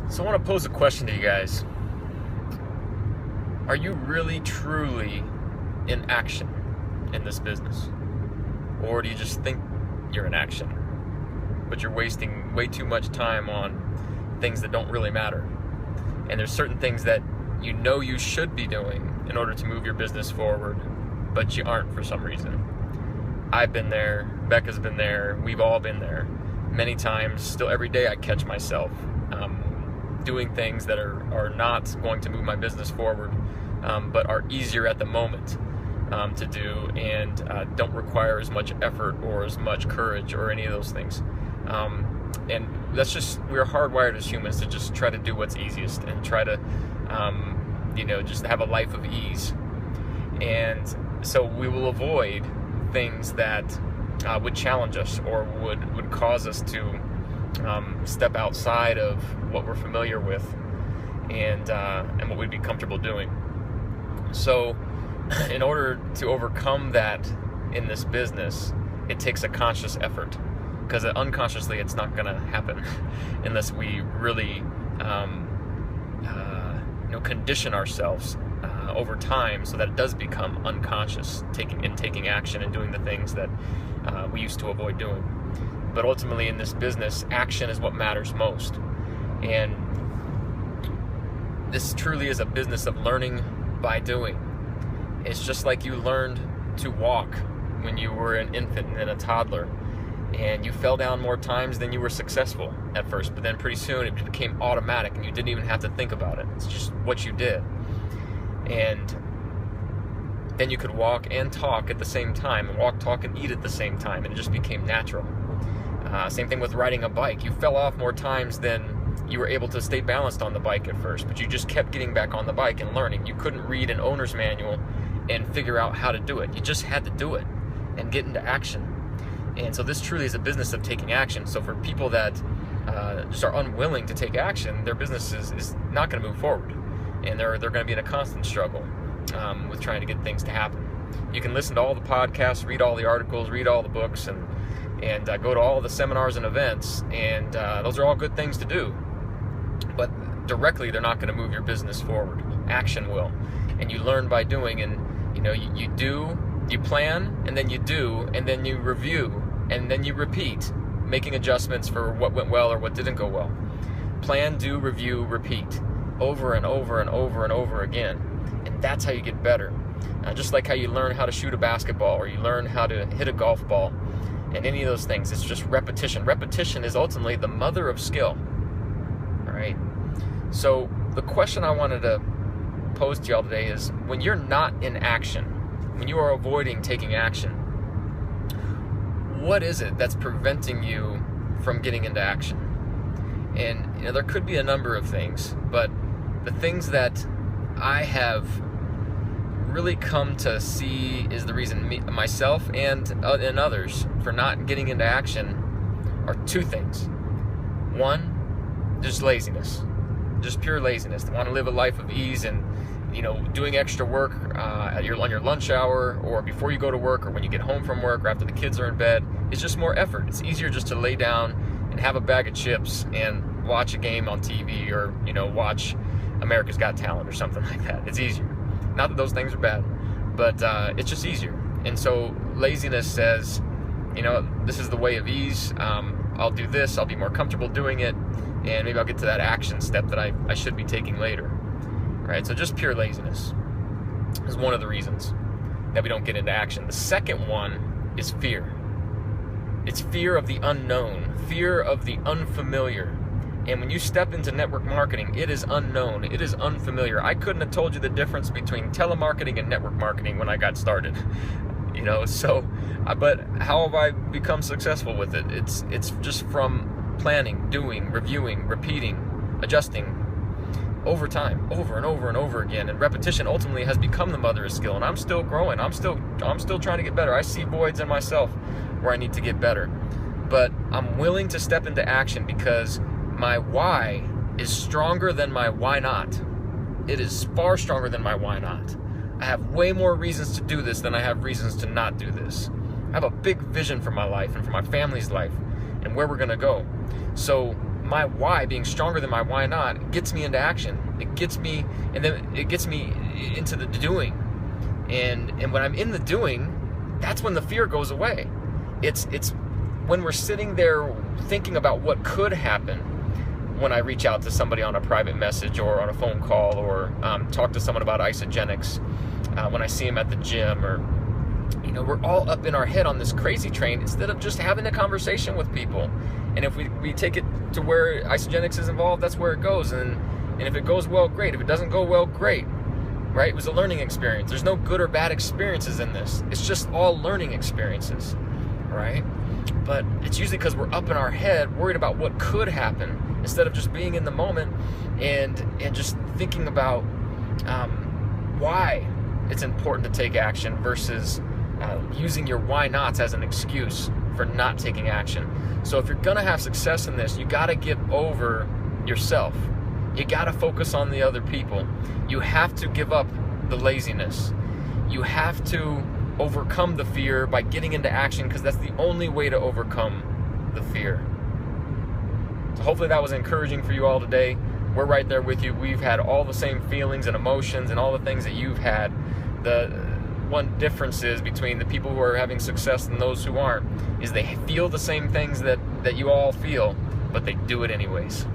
So I want to pose a question to you guys. Are you really, truly in action in this business? Or do you just think you're in action, but you're wasting way too much time on things that don't really matter? And there's certain things that you know you should be doing in order to move your business forward, but you aren't for some reason. I've been there, Becca's been there, we've all been there. Many times, still every day I catch myself doing things that are not going to move my business forward, but are easier at the moment to do, and don't require as much effort or as much courage or any of those things. And that's just, we're hardwired as humans to just try to do what's easiest and try to, just have a life of ease. And so we will avoid things that would challenge us or would cause us to step outside of what we're familiar with and what we'd be comfortable doing. So in order to overcome that in this business, it takes a conscious effort, because unconsciously it's not going to happen unless we really condition ourselves over time so that it does become unconscious, taking action and doing the things that we used to avoid doing. But ultimately in this business, action is what matters most. And this truly is a business of learning by doing. It's just like you learned to walk when you were an infant and a toddler, and you fell down more times than you were successful at first, but then pretty soon it became automatic and you didn't even have to think about it. It's just what you did. And then you could walk and talk at the same time, and walk, talk, and eat at the same time, and it just became natural. Same thing with riding a bike. You fell off more times than you were able to stay balanced on the bike at first, but you just kept getting back on the bike and learning. You couldn't read an owner's manual and figure out how to do it. You just had to do it and get into action. And so this truly is a business of taking action. So for people that just are unwilling to take action, their business is not going to move forward, and they're going to be in a constant struggle with trying to get things to happen. You can listen to all the podcasts, read all the articles, read all the books, and go to all the seminars and events, and those are all good things to do. But directly, they're not going to move your business forward. Action will. And you learn by doing, and you do, you plan, and then you do, and then you review, and then you repeat, making adjustments for what went well or what didn't go well. Plan, do, review, repeat, over and over and over and over again. And that's how you get better. Just like how you learn how to shoot a basketball, or you learn how to hit a golf ball, and any of those things. It's just repetition. Repetition is ultimately the mother of skill. All right? So the question I wanted to pose to y'all today is, when you're not in action, when you are avoiding taking action, what is it that's preventing you from getting into action? And there could be a number of things, but the things that I have really come to see is the reason myself and others for not getting into action are two things. One, just laziness, just pure laziness. They want to live a life of ease and doing extra work on your lunch hour, or before you go to work, or when you get home from work, or after the kids are in bed. It's just more effort. It's easier just to lay down and have a bag of chips and watch a game on TV, or watch America's Got Talent or something like that. It's easier. Not that those things are bad, but it's just easier. And so laziness says, this is the way of ease. I'll do this. I'll be more comfortable doing it, and maybe I'll get to that action step that I should be taking later. Right? So just pure laziness is one of the reasons that we don't get into action. The second one is fear. It's fear of the unknown, fear of the unfamiliar. And when you step into network marketing, it is unknown. It is unfamiliar. I couldn't have told you the difference between telemarketing and network marketing when I got started. But how have I become successful with it? It's just from planning, doing, reviewing, repeating, adjusting over time, over and over and over again. And repetition ultimately has become the mother of skill. And I'm still growing. I'm still trying to get better. I see voids in myself where I need to get better. But I'm willing to step into action because my why is stronger than my why not. It is far stronger than my why not. I have way more reasons to do this than I have reasons to not do this. I have a big vision for my life and for my family's life and where we're going to go. So my why being stronger than my why not gets me into action. It gets me, and then it gets me into the doing. And when I'm in the doing, that's when the fear goes away. It's when we're sitting there thinking about what could happen when I reach out to somebody on a private message or on a phone call, or talk to someone about Isagenix, when I see them at the gym, or we're all up in our head on this crazy train instead of just having a conversation with people. And if we take it to where Isagenix is involved, that's where it goes. And if it goes well, great. If it doesn't go well, great. Right? It was a learning experience. There's no good or bad experiences in this. It's just all learning experiences. Right? But it's usually because we're up in our head worried about what could happen instead of just being in the moment and just thinking about why it's important to take action versus using your why nots as an excuse for not taking action. So if you're going to have success in this, you got to get over yourself. You got to focus on the other people. You have to give up the laziness. You have to overcome the fear by getting into action, because that's the only way to overcome the fear. So hopefully that was encouraging for you all today. We're right there with you. We've had all the same feelings and emotions and all the things that you've had. The one difference is between the people who are having success and those who aren't is they feel the same things that you all feel, but they do it anyways.